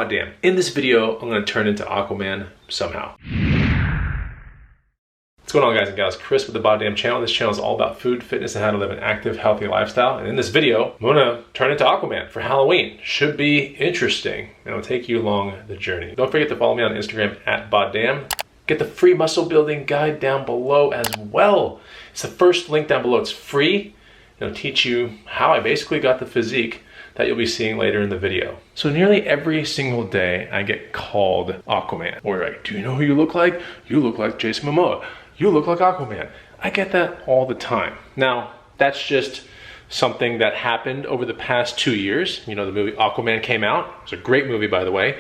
BODDAMN. In this video, I'm gonna turn into Aquaman somehow. What's going on, guys and gals? Chris with the BODDAMN channel. This channel is all about food, fitness, and how to live an active, healthy lifestyle. And in this video, I'm gonna turn into Aquaman for Halloween. Should be interesting, and it'll take you along the journey. Don't forget to follow me on Instagram at BODDAMN. Get the free muscle building guide down below as well. It's the first link down below. It's free. It'll teach you how I basically got the physique that you'll be seeing later in the video. So nearly every single day I get called Aquaman. Or like, do you know who you look like? You look like Jason Momoa. You look like Aquaman. I get that all the time. Now, that's just something that happened over the past 2 years. You know, the movie Aquaman came out. It's a great movie, by the way.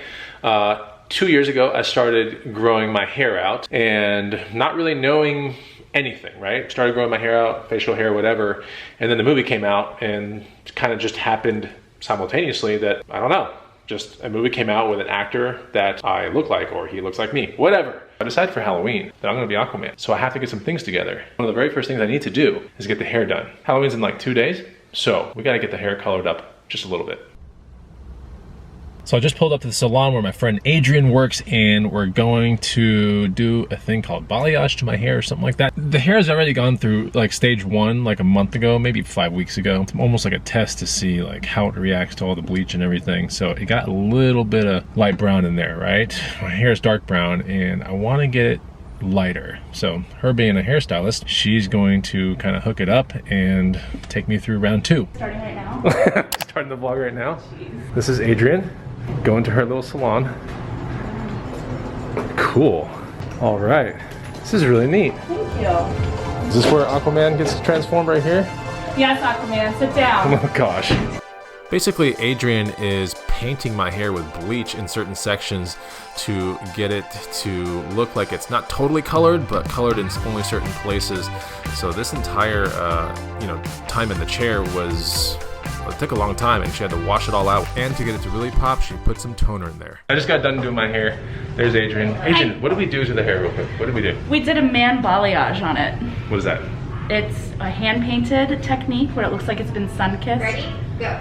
2 years ago, I started growing my hair out and not really knowing anything, right? Started growing my hair out, facial hair, whatever. And then the movie came out and it kind of just happened simultaneously that, I don't know, just a movie came out with an actor that I look like, or he looks like me, whatever. I decided for Halloween that I'm gonna be Aquaman. So I have to get some things together. One of the very first things I need to do is get the hair done. Halloween's in like 2 days, so we gotta get the hair colored up just a little bit. So I just pulled up to the salon where my friend Adrian works, and we're going to do a thing called balayage to my hair or something like that. The hair has already gone through like stage 1 like a month ago, maybe 5 weeks ago. It's almost like a test to see like how it reacts to all the bleach and everything. So it got a little bit of light brown in there, right? My hair is dark brown and I want to get it lighter. So her being a hairstylist, she's going to kind of hook it up and take me through round 2. Starting right now? Starting the vlog right now. Jeez. This is Adrian. Going to her little salon. Cool. All right. This is really neat. Thank you. Is this where Aquaman gets transformed right here? Yes, Aquaman, sit down. Oh gosh. Basically, Adrian is painting my hair with bleach in certain sections to get it to look like it's not totally colored, but colored in only certain places. So this entire, time in the chair was. It took a long time, and she had to wash it all out. And to get it to really pop, she put some toner in there. I just got done doing my hair. There's Adrian. Adrian, what did we do to the hair real quick? What did we do? We did a man balayage on it. What is that? It's a hand-painted technique where it looks like it's been sun-kissed. Ready? Go.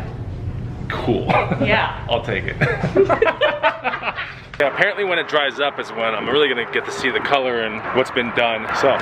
Cool. Yeah. I'll take it. Yeah, apparently when it dries up is when I'm really gonna get to see the color and what's been done. So,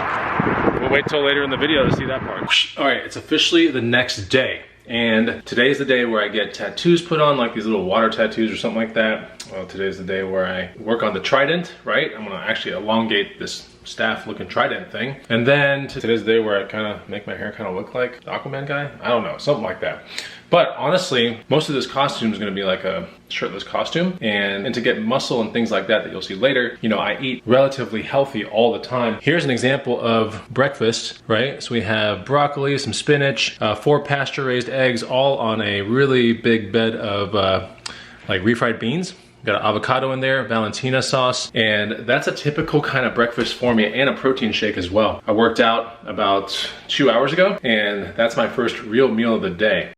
we'll wait till later in the video to see that part. All right, it's officially the next day. And today's the day where I get tattoos put on, like these little water tattoos or something like that. Well, today's the day where I work on the Trident, right? I'm gonna actually elongate this staff looking Trident thing. And then today's the day where I kind of make my hair kind of look like the Aquaman guy. I don't know, something like that. But honestly, most of this costume is gonna be like a shirtless costume. And to get muscle and things like that you'll see later, you know, I eat relatively healthy all the time. Here's an example of breakfast, right? So we have broccoli, some spinach, 4 pasture-raised eggs, all on a really big bed of like refried beans. Got an avocado in there, Valentina sauce, and that's a typical kind of breakfast for me, and a protein shake as well. I worked out about 2 hours ago, and that's my first real meal of the day.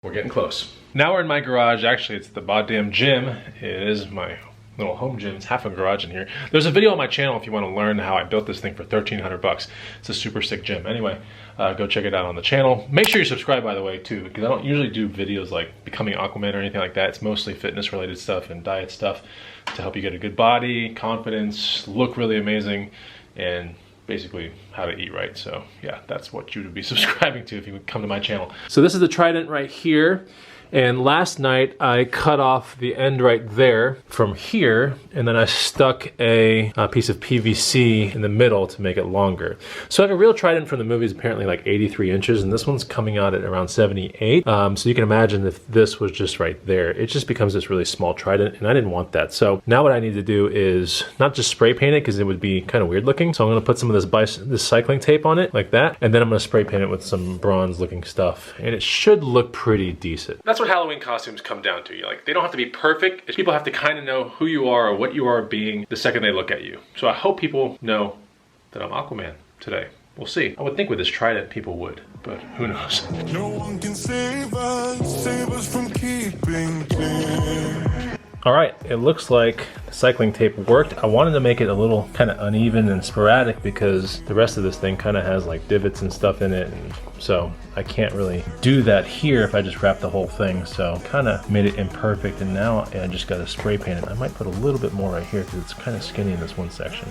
We're getting close. Now we're in my garage. Actually, it's the BODDAMN gym. It is my little home gym. It's half a garage in here. There's a video on my channel if you want to learn how I built this thing for 1,300 bucks. It's a super sick gym. Anyway, go check it out on the channel. Make sure you subscribe, by the way, too, because I don't usually do videos like becoming Aquaman or anything like that. It's mostly fitness related stuff and diet stuff to help you get a good body, confidence, look really amazing, and basically how to eat right. So yeah, that's what you would be subscribing to if you would come to my channel. So this is the Trident right here. And last night I cut off the end right there from here, and then I stuck a piece of PVC in the middle to make it longer. So like a real Trident from the movie is apparently like 83 inches, and this one's coming out at around 78. So you can imagine if this was just right there, it just becomes this really small Trident, and I didn't want that. So now what I need to do is not just spray paint it, because it would be kind of weird looking. So I'm gonna put some of this cycling tape on it like that, and then I'm gonna spray paint it with some bronze looking stuff, and it should look pretty decent. That's what Halloween costumes come down to. Like, they don't have to be perfect. People have to kind of know who you are or what you are being the second they look at you. So I hope people know that I'm Aquaman today. We'll see. I would think with this Trident people would, but who knows. No one can save us from keeping clean. All right, it looks like the cycling tape worked. I wanted to make it a little kind of uneven and sporadic because the rest of this thing kind of has like divots and stuff in it. And so I can't really do that here if I just wrap the whole thing. So kind of made it imperfect, and now I just got to spray paint it. I might put a little bit more right here because it's kind of skinny in this one section.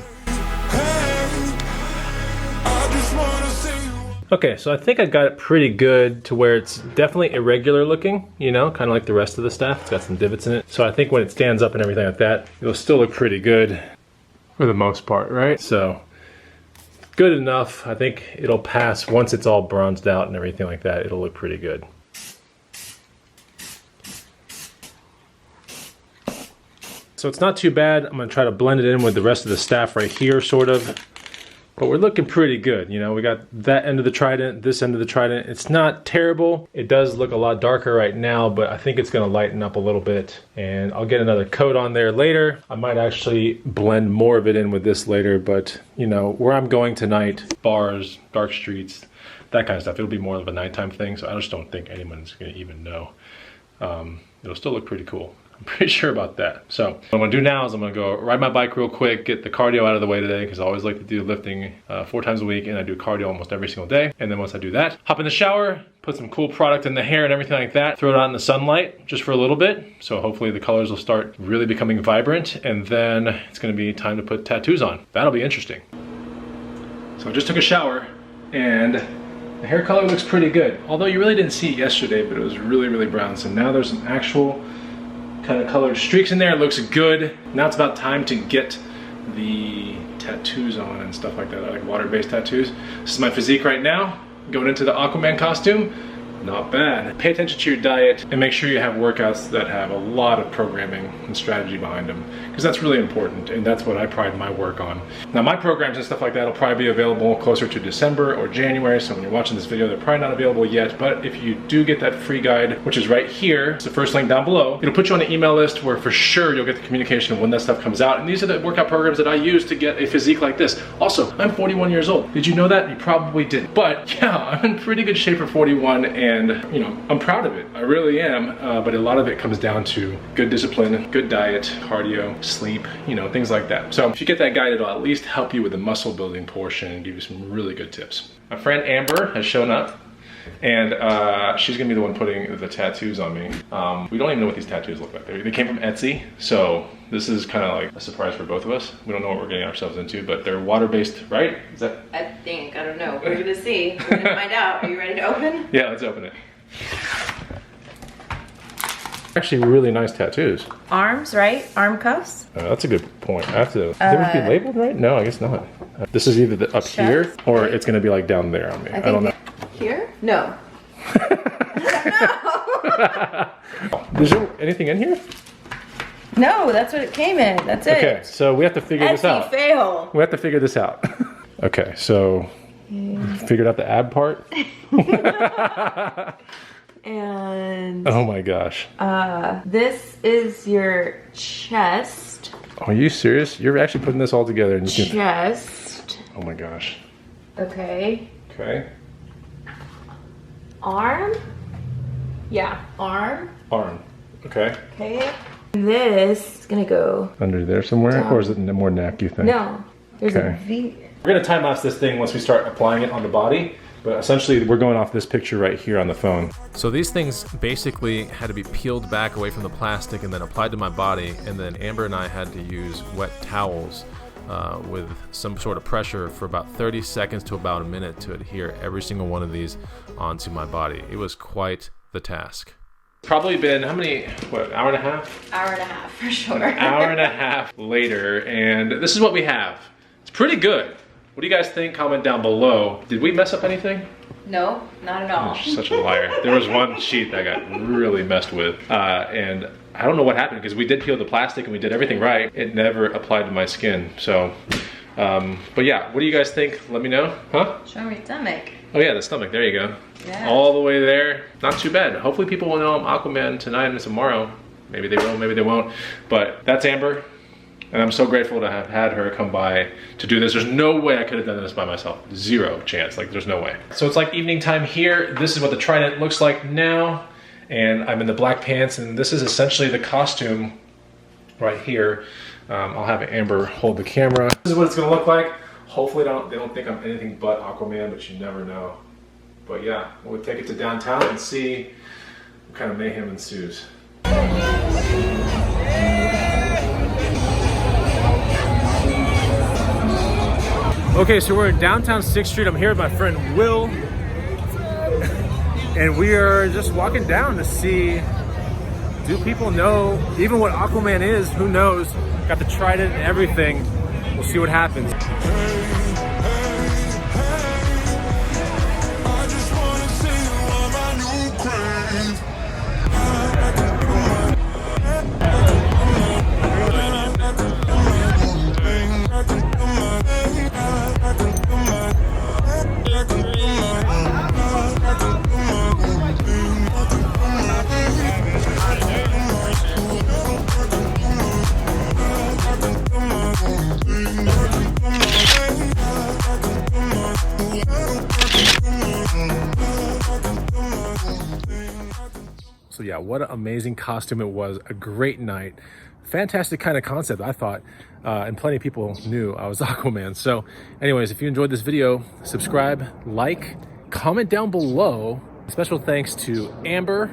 Okay, so I think I got it pretty good to where it's definitely irregular looking, you know, kind of like the rest of the stuff. It's got some divots in it. So I think when it stands up and everything like that, it'll still look pretty good for the most part, right? So good enough. I think it'll pass once it's all bronzed out and everything like that. It'll look pretty good. So it's not too bad. I'm gonna try to blend it in with the rest of the staff right here, sort of. But we're looking pretty good. You know, we got that end of the Trident, this end of the Trident. It's not terrible. It does look a lot darker right now, but I think it's gonna lighten up a little bit. And I'll get another coat on there later. I might actually blend more of it in with this later, but you know, where I'm going tonight, bars, dark streets, that kind of stuff, it'll be more of a nighttime thing, so I just don't think anyone's gonna even know. It'll still look pretty cool. I'm pretty sure about that. So what I'm gonna do now is I'm gonna go ride my bike real quick, get the cardio out of the way today, because I always like to do lifting 4 times a week, and I do cardio almost every single day. And then once I do that, hop in the shower, put some cool product in the hair and everything like that, throw it out in the sunlight just for a little bit. So hopefully the colors will start really becoming vibrant, and then it's gonna be time to put tattoos on. That'll be interesting. So I just took a shower, and the hair color looks pretty good. Although you really didn't see it yesterday, but it was really, really brown. So now there's some actual kind of colored streaks in there. It looks good. Now it's about time to get the tattoos on and stuff like that. I like water-based tattoos. This is my physique right now, going into the Aquaman costume. Not bad. Pay attention to your diet and make sure you have workouts that have a lot of programming and strategy behind them, because that's really important, and that's what I pride my work on. Now my programs and stuff like that will probably be available closer to December or January, so when you're watching this video, they're probably not available yet, but if you do get that free guide, which is right here, it's the first link down below, it'll put you on an email list where for sure you'll get the communication of when that stuff comes out, and these are the workout programs that I use to get a physique like this. Also, I'm 41 years old. Did you know that? You probably didn't. But yeah, I'm in pretty good shape for 41, and you know, I'm proud of it. I really am, but a lot of it comes down to good discipline, good diet, cardio, sleep, you know, things like that. So if you get that guide, it'll at least help you with the muscle building portion and give you some really good tips. My friend Amber has shown up, and she's gonna be the one putting the tattoos on me. We don't even know what these tattoos look like. They came from Etsy, so this is kind of like a surprise for both of us. We don't know what we're getting ourselves into, but they're water-based, right? Is that? I think, I don't know. We're gonna see. We're gonna find out. Are you ready to open? Yeah, let's open it. Actually really nice tattoos. Arms, right? Arm cuffs? That's a good point. I have to, they would be labeled right? No, I guess not. This is either up chest, here or it's gonna be like down there on me. I don't know. Here? No. No. Is there anything in here? No, that's what it came in. That's it. Okay, so we have to figure this out. Fail. We have to figure this out. Okay, so figured out the ab part. And oh my gosh. This is your chest. Are you serious? You're actually putting this all together and you chest. Oh my gosh. Okay. Okay. Arm? Yeah, arm. Arm. Okay. Okay. This is gonna go under there somewhere, down. Or is it more neck, you think? No. There's okay. a V. We're gonna time lapse this thing once we start applying it on the body. But essentially, we're going off this picture right here on the phone. So these things basically had to be peeled back away from the plastic and then applied to my body. And then Amber and I had to use wet towels with some sort of pressure for about 30 seconds to about a minute to adhere every single one of these onto my body. It was quite the task. Probably been, how many, what, hour and a half? Hour and a half for sure. An hour and a half later, and this is what we have. It's pretty good. What do you guys think? Comment down below. Did we mess up anything? No, not at all. Oh, she's such a liar. There was one sheet that got really messed with, and I don't know what happened because we did peel the plastic and we did everything right. It never applied to my skin, so. But yeah, what do you guys think? Let me know, huh? Show me your stomach. Oh yeah, the stomach, there you go. Yeah. All the way there, not too bad. Hopefully people will know I'm Aquaman tonight and tomorrow. Maybe they will, maybe they won't. But that's Amber, and I'm so grateful to have had her come by to do this. There's no way I could have done this by myself. Zero chance, like there's no way. So it's like evening time here. This is what the Trident looks like now. And I'm in the black pants, and this is essentially the costume right here. I'll have Amber hold the camera. This is what it's gonna look like. Hopefully they don't think I'm anything but Aquaman, but you never know. But yeah, we'll take it to downtown and see what kind of mayhem ensues. Okay, so we're in downtown 6th Street. I'm here with my friend Will. And we are just walking down to see, do people know even what Aquaman is? Who knows? Got the Trident and everything. We'll see what happens. So yeah, what an amazing costume it was. A great night. Fantastic kind of concept, I thought. And plenty of people knew I was Aquaman. So anyways, if you enjoyed this video, subscribe, like, comment down below. Special thanks to Amber,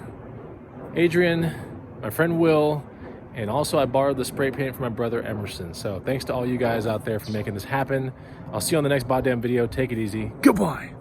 Adrian, my friend Will, and also I borrowed the spray paint from my brother Emerson. So thanks to all you guys out there for making this happen. I'll see you on the next BODDAMN video. Take it easy. Goodbye.